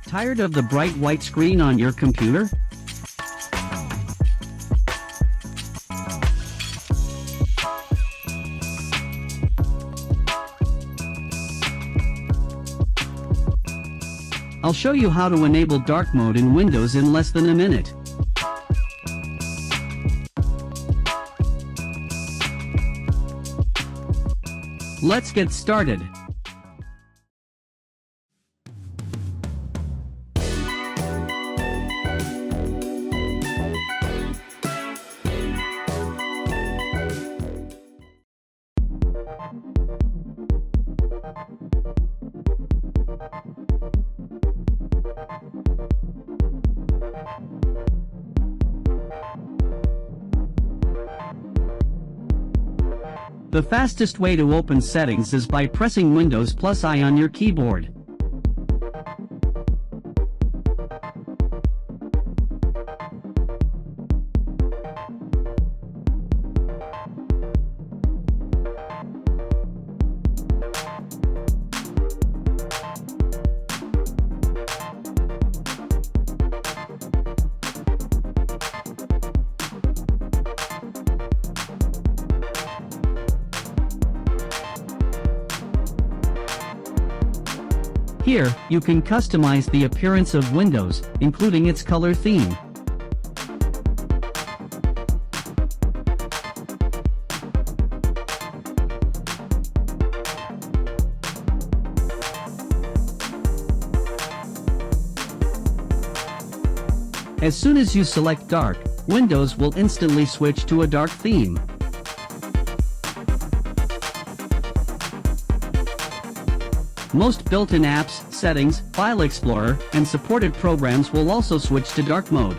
Tired of the bright white screen on your computer? I'll show you how to enable dark mode in Windows in less than a minute. Let's get started. The fastest way to open settings is by pressing Windows +I on your keyboard. Here, you can customize the appearance of Windows, including its color theme. As soon as you select dark, Windows will instantly switch to a dark theme. Most built-in apps, settings, File Explorer, and supported programs will also switch to dark mode.